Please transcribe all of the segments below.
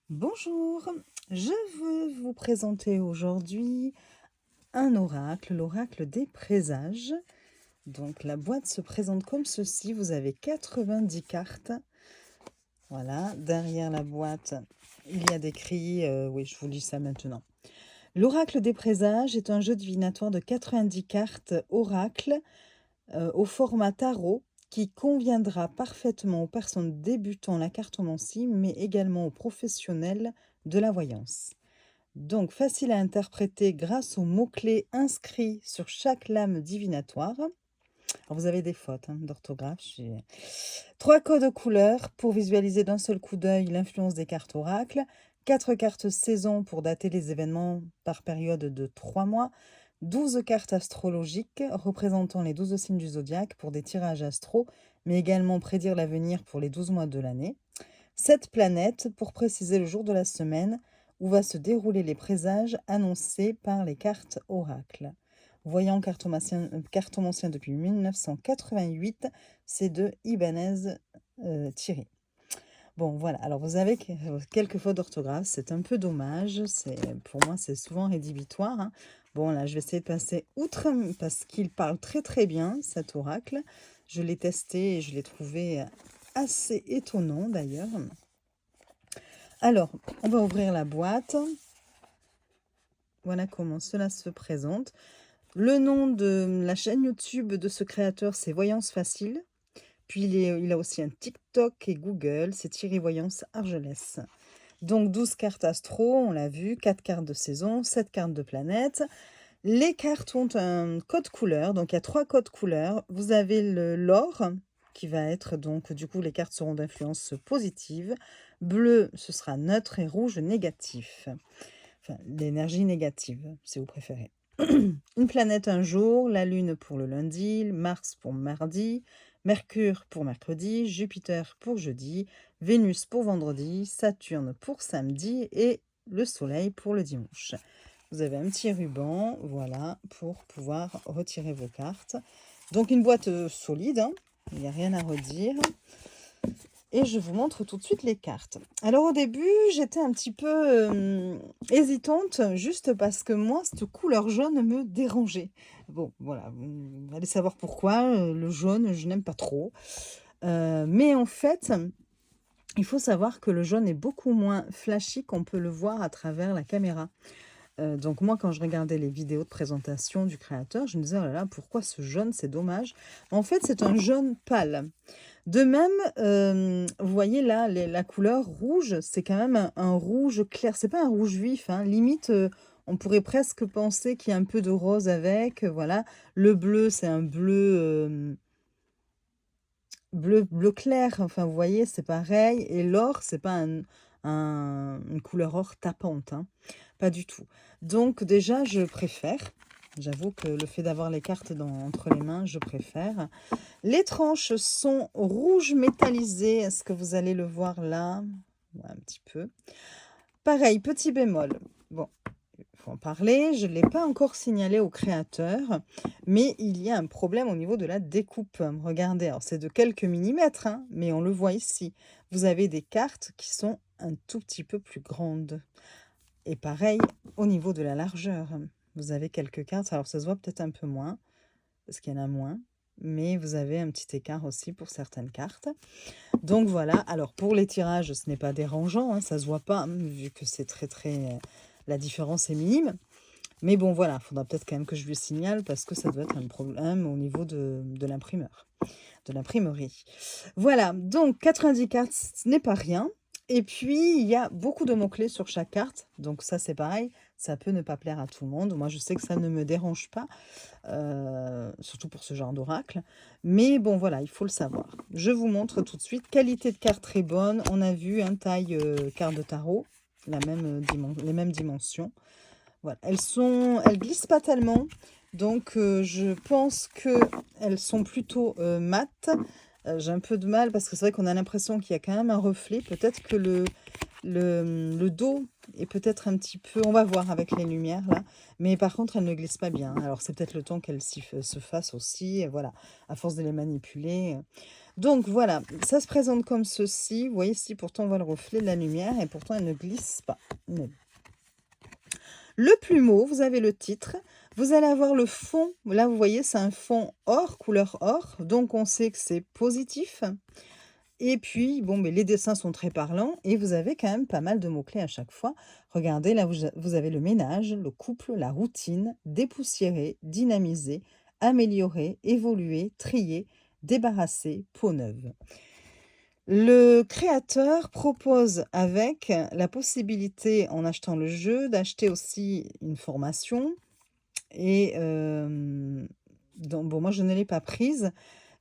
Bonjour, je veux vous présenter aujourd'hui un oracle, l'oracle des présages. Donc la boîte se présente comme ceci, vous avez 90 cartes. Voilà, derrière la boîte, il y a décrit, oui je vous lis ça maintenant. L'oracle des présages est un jeu divinatoire de 90 cartes oracle au format tarot qui conviendra parfaitement aux personnes débutant la cartomancie, mais également aux professionnels de la voyance. Donc, facile à interpréter grâce aux mots-clés inscrits sur chaque lame divinatoire. Alors, vous avez des fautes d'orthographe. Trois codes couleurs pour visualiser d'un seul coup d'œil l'influence des cartes oracles. 4 cartes saison pour dater les événements par période de 3 mois. 12 cartes astrologiques représentant les 12 signes du zodiaque pour des tirages astro, mais également prédire l'avenir pour les 12 mois de l'année. 7 planètes pour préciser le jour de la semaine où va se dérouler les présages annoncés par les cartes oracles. Voyant cartomancien depuis 1988, c'est de Ibanez Thierry. Bon, voilà. Alors, vous avez quelques fautes d'orthographe. C'est un peu dommage. Pour moi, c'est souvent rédhibitoire. Bon, là, je vais essayer de passer outre parce qu'il parle très, très bien, cet oracle. Je l'ai testé et je l'ai trouvé assez étonnant, d'ailleurs. Alors, on va ouvrir la boîte. Voilà comment cela se présente. Le nom de la chaîne YouTube de ce créateur, c'est Voyance Facile. Puis, il a aussi un TikTok et Google, c'est Thierry Voyance Argelès. Donc, 12 cartes astro, on l'a vu, 4 cartes de saison, 7 cartes de planète. Les cartes ont un code couleur, donc il y a 3 codes couleurs. Vous avez l'or, qui va être, donc du coup, les cartes seront d'influence positive. Bleu, ce sera neutre et rouge, négatif. Enfin, l'énergie négative, si vous préférez. Une planète un jour, la Lune pour le lundi, Mars pour mardi, Mercure pour mercredi, Jupiter pour jeudi, Vénus pour vendredi, Saturne pour samedi et le Soleil pour le dimanche. Vous avez un petit ruban, voilà, pour pouvoir retirer vos cartes. Donc une boîte solide, il n'y a rien à redire. Et je vous montre tout de suite les cartes. Alors au début, j'étais un petit peu hésitante, juste parce que moi, cette couleur jaune me dérangeait. Bon, voilà, vous allez savoir pourquoi. Le jaune, je n'aime pas trop. Mais en fait, il faut savoir que le jaune est beaucoup moins flashy qu'on peut le voir à travers la caméra. Donc moi, quand je regardais les vidéos de présentation du créateur, je me disais, oh là là, pourquoi ce jaune, c'est dommage. En fait, c'est un jaune pâle. De même, vous voyez là, la couleur rouge, c'est quand même un rouge clair. C'est pas un rouge vif, limite, on pourrait presque penser qu'il y a un peu de rose avec, voilà. Le bleu, c'est un bleu clair, enfin, vous voyez, c'est pareil. Et l'or, c'est pas une couleur or tapante, pas du tout. Donc déjà, je préfère. J'avoue que le fait d'avoir les cartes entre les mains, je préfère. Les tranches sont rouge métallisé. Est-ce que vous allez le voir là? Ouais, un petit peu. Pareil, petit bémol. Bon, il faut en parler. Je ne l'ai pas encore signalé au créateur, mais il y a un problème au niveau de la découpe. Regardez, alors c'est de quelques millimètres, mais on le voit ici. Vous avez des cartes qui sont un tout petit peu plus grandes. Et pareil, au niveau de la largeur. Vous avez quelques cartes, alors ça se voit peut-être un peu moins, parce qu'il y en a moins. Mais vous avez un petit écart aussi pour certaines cartes. Donc voilà, alors pour les tirages, ce n'est pas dérangeant, ça se voit pas, vu que c'est la différence est minime. Mais bon, voilà, il faudra peut-être quand même que je lui signale, parce que ça doit être un problème au niveau de l'imprimeur, de l'imprimerie. Voilà, donc 90 cartes, ce n'est pas rien. Et puis, il y a beaucoup de mots-clés sur chaque carte. Donc ça, c'est pareil, ça peut ne pas plaire à tout le monde. Moi, je sais que ça ne me dérange pas, surtout pour ce genre d'oracle. Mais bon, voilà, il faut le savoir. Je vous montre tout de suite. Qualité de carte très bonne. On a vu taille carte de tarot, les mêmes dimensions. Voilà, elles glissent pas tellement. Donc, je pense qu'elles sont plutôt mates. J'ai un peu de mal parce que c'est vrai qu'on a l'impression qu'il y a quand même un reflet. Peut-être que le dos est peut-être un petit peu... On va voir avec les lumières là. Mais par contre, elles ne glissent pas bien. Alors, c'est peut-être le temps qu'elles se fassent aussi. Voilà, à force de les manipuler. Donc voilà, ça se présente comme ceci. Vous voyez ici, pourtant on voit le reflet de la lumière et pourtant elle ne glisse pas. Mais le plumeau, vous avez le titre. Vous allez avoir le fond. Là, vous voyez, c'est un fond or, couleur or. Donc, on sait que c'est positif. Et puis, bon, mais les dessins sont très parlants. Et vous avez quand même pas mal de mots-clés à chaque fois. Regardez, là, vous avez le ménage, le couple, la routine, dépoussiérer, dynamiser, améliorer, évoluer, trier, débarrasser, peau neuve. Le créateur propose avec la possibilité, en achetant le jeu, d'acheter aussi une formation. Et donc, bon, moi, je ne l'ai pas prise,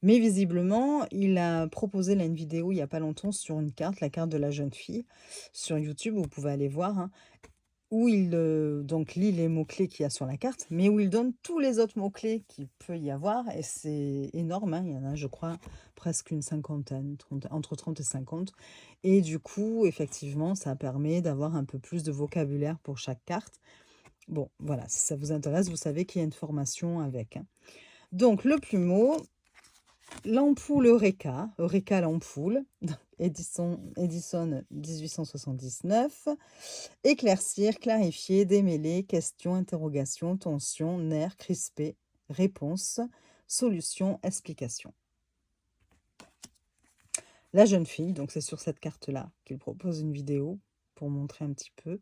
mais visiblement, il a proposé là une vidéo il n'y a pas longtemps sur une carte, la carte de la jeune fille, sur YouTube, vous pouvez aller voir, hein, où il donc lit les mots-clés qu'il y a sur la carte, mais où il donne tous les autres mots-clés qu'il peut y avoir, et c'est énorme, hein, il y en a, je crois, presque une cinquantaine, entre 30 et 50. Et du coup, effectivement, ça permet d'avoir un peu plus de vocabulaire pour chaque carte. Bon, voilà, si ça vous intéresse, vous savez qu'il y a une formation avec, hein. Donc, le plumeau, l'ampoule Eureka, Eureka l'ampoule, Edison 1879, éclaircir, clarifier, démêler, question, interrogation, tension, nerf, crispé, réponse, solution, explication. La jeune fille, donc c'est sur cette carte-là qu'il propose une vidéo pour montrer un petit peu.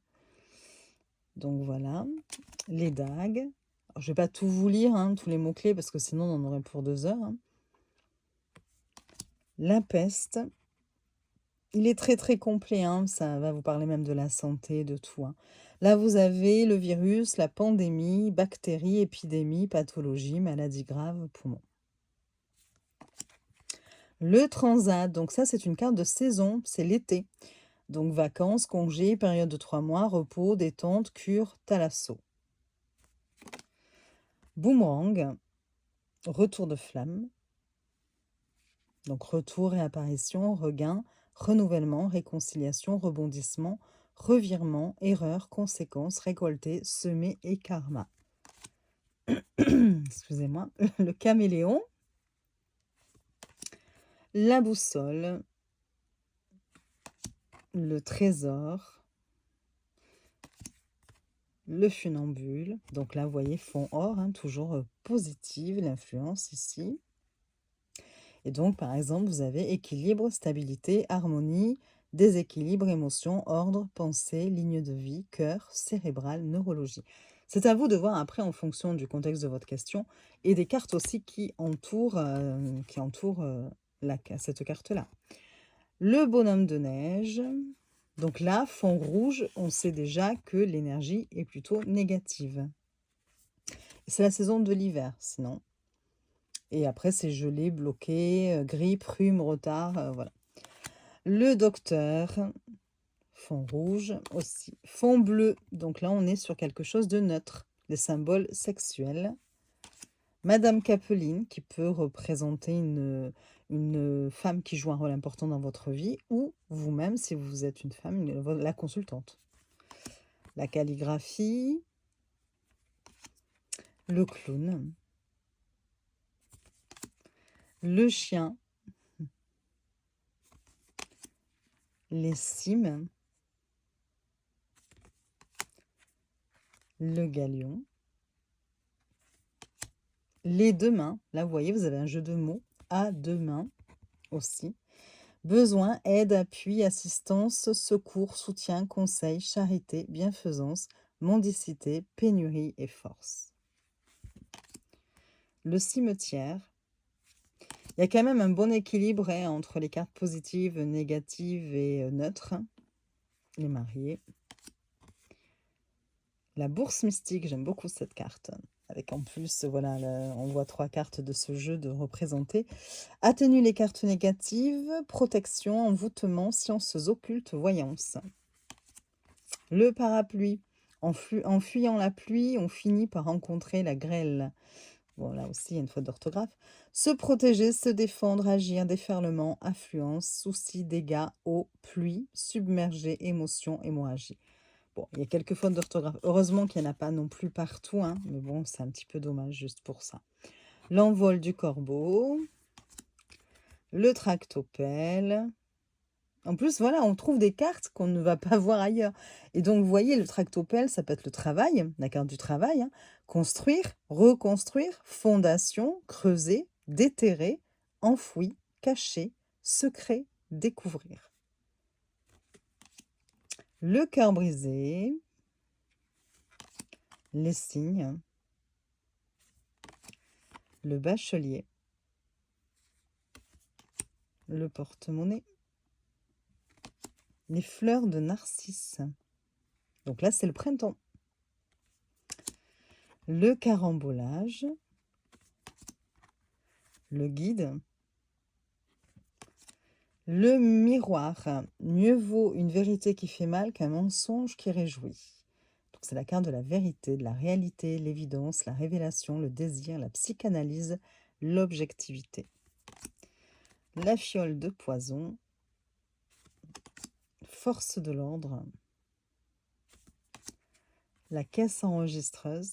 Donc voilà, les dagues. Alors, je ne vais pas tout vous lire, hein, tous les mots-clés, parce que sinon on en aurait pour 2 heures, hein. La peste. Il est très très complet, hein, ça va vous parler même de la santé, de tout, hein. Là, vous avez le virus, la pandémie, bactéries, épidémie, pathologie, maladie grave, poumon. Le transat, donc ça c'est une carte de saison, c'est l'été. Donc vacances, congés, période de 3 mois, repos, détente, cure, thalasso. Boomerang, retour de flamme. Donc retour, réapparition, regain, renouvellement, réconciliation, rebondissement, revirement, erreur, conséquence, récolter, semer et karma. Excusez-moi. Le caméléon, la boussole, le trésor, le funambule. Donc là, vous voyez, fond or, hein, toujours positive, l'influence ici. Et donc, par exemple, vous avez équilibre, stabilité, harmonie, déséquilibre, émotion, ordre, pensée, ligne de vie, cœur, cérébral, neurologie. C'est à vous de voir après en fonction du contexte de votre question et des cartes aussi qui entourent, cette carte-là. Le bonhomme de neige. Donc là, fond rouge, on sait déjà que l'énergie est plutôt négative. C'est la saison de l'hiver, sinon. Et après, c'est gelé, bloqué, grippe, rhume, retard, voilà. Le docteur, fond rouge aussi. Fond bleu, donc là, on est sur quelque chose de neutre. Les symboles sexuels. Madame Capeline, qui peut représenter une femme qui joue un rôle important dans votre vie, ou vous-même, si vous êtes une femme, la consultante. La calligraphie. Le clown. Le chien. Les cimes. Le galion. Les deux mains. Là, vous voyez, vous avez un jeu de mots. À deux mains aussi. Besoin, aide, appui, assistance, secours, soutien, conseil, charité, bienfaisance, mendicité, pénurie et force. Le cimetière. Il y a quand même un bon équilibre, hein, entre les cartes positives, négatives et neutres. Les mariés. La bourse mystique, j'aime beaucoup cette carte. Avec en plus, voilà, on voit 3 cartes de ce jeu de représenter. Atténue les cartes négatives, protection, envoûtement, sciences occultes, voyance. Le parapluie. En fuyant la pluie, on finit par rencontrer la grêle. Bon, là aussi, il y a une faute d'orthographe. Se protéger, se défendre, agir, déferlement, affluence, soucis, dégâts, eau, pluie, submerger, émotion, hémorragie. Bon, il y a quelques fautes d'orthographe. Heureusement qu'il n'y en a pas non plus partout, hein, mais bon, c'est un petit peu dommage juste pour ça. L'envol du corbeau. le tractopelle. En plus, voilà, on trouve des cartes qu'on ne va pas voir ailleurs. Et donc, vous voyez, le tractopelle, ça peut être le travail, la carte du travail, hein. Construire, reconstruire, fondation, creuser, déterrer, enfoui, cacher, secret, découvrir. Le cœur brisé, les signes, le bachelier, le porte-monnaie, les fleurs de narcisse. Donc là, c'est le printemps. Le carambolage, le guide, le miroir. Mieux vaut une vérité qui fait mal qu'un mensonge qui réjouit. Donc c'est la carte de la vérité, de la réalité, l'évidence, la révélation, le désir, la psychanalyse, l'objectivité. La fiole de poison, force de l'ordre, la caisse enregistreuse,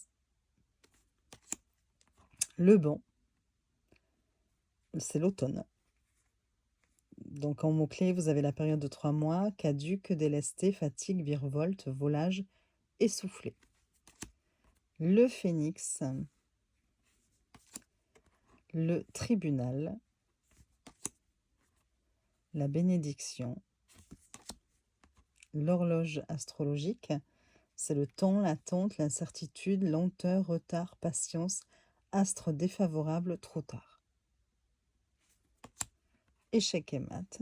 le banc, c'est l'automne. Donc en mots-clés, vous avez la période de 3 mois, caduque, délesté, fatigue, virevolte, volage, essoufflé. Le phénix, le tribunal, la bénédiction, l'horloge astrologique, c'est le temps, l'attente, l'incertitude, lenteur, retard, patience, astre défavorable, trop tard. Échec et mat,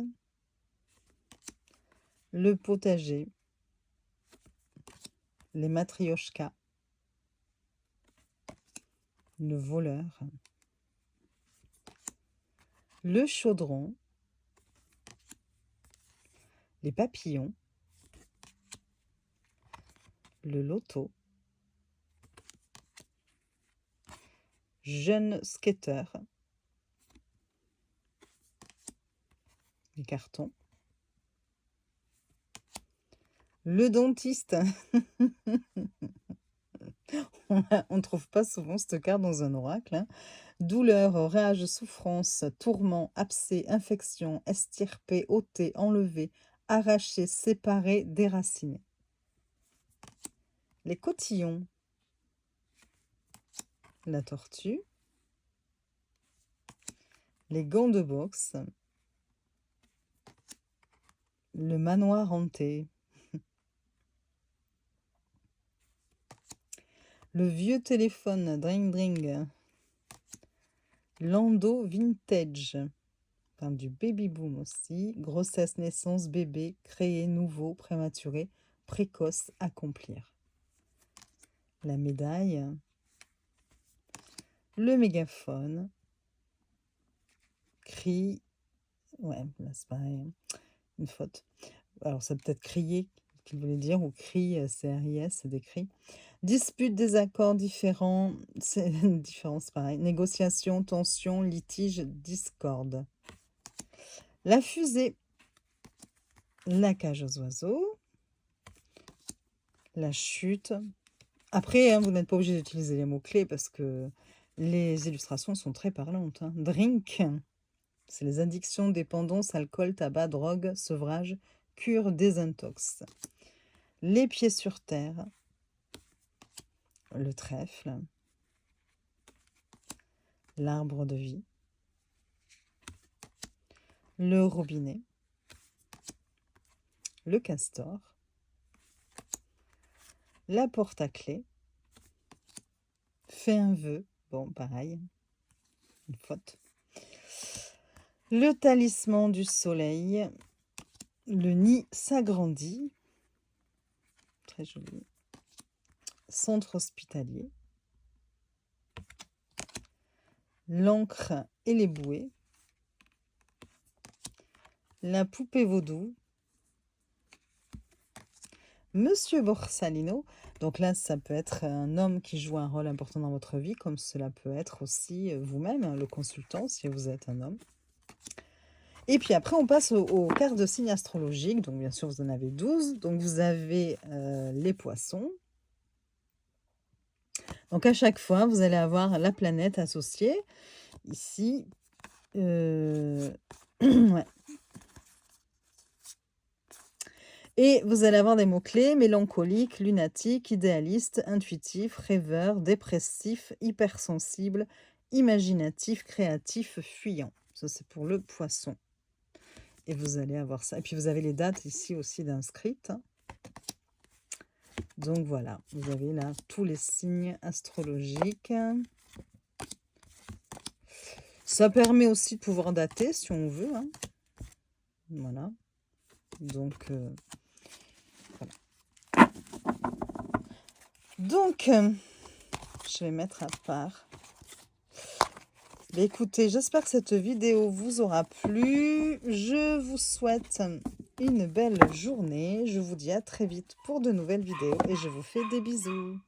le potager, les matrioshkas, le voleur, le chaudron, les papillons, le loto, jeune skater, les cartons, le dentiste. On ne trouve pas souvent cette carte dans un oracle, hein. Douleur, rage, souffrance, tourment, abcès, infection, estirper, ôter, enlever, arracher, séparer, déraciner. Les cotillons, la tortue, les gants de boxe, le manoir hanté, le vieux téléphone dring dring, landau vintage, enfin, du baby boom aussi, grossesse, naissance, bébé, créer, nouveau, prématuré, précoce, accomplir. La médaille, le mégaphone, cri, ouais, là c'est pareil, une faute. Alors ça peut être crier qu'il voulait dire, ou cri, CRIS, c'est des cris. Dispute, désaccord, différent, c'est différence pareil. Négociation, tension, litige, discorde. La fusée, la cage aux oiseaux, la chute. Après, hein, vous n'êtes pas obligé d'utiliser les mots-clés parce que les illustrations sont très parlantes, hein. Drink, c'est les addictions, dépendance, alcool, tabac, drogue, sevrage, cure, désintox. Les pieds sur terre, le trèfle, l'arbre de vie, le robinet, le castor, la porte à clé, fais un vœu, bon pareil, une faute, le talisman du soleil, le nid s'agrandit, très joli, centre hospitalier, l'encre et les bouées, la poupée vaudou, Monsieur Borsalino. Donc là, ça peut être un homme qui joue un rôle important dans votre vie, comme cela peut être aussi vous-même, hein, le consultant, si vous êtes un homme. Et puis après, on passe aux cartes de signes astrologiques. Donc bien sûr, vous en avez 12. Donc vous avez les poissons. Donc à chaque fois, vous allez avoir la planète associée. Ici, Ouais. Et vous allez avoir des mots-clés: mélancolique, lunatique, idéaliste, intuitif, rêveur, dépressif, hypersensible, imaginatif, créatif, fuyant. Ça, c'est pour le poisson. Et vous allez avoir ça. Et puis, vous avez les dates ici aussi d'inscrites. Donc, voilà. Vous avez là tous les signes astrologiques. Ça permet aussi de pouvoir dater si on veut. Hein. Voilà. Donc, voilà. Donc, je vais mettre à part. Mais écoutez, j'espère que cette vidéo vous aura plu. Je vous souhaite une belle journée. Je vous dis à très vite pour de nouvelles vidéos et je vous fais des bisous.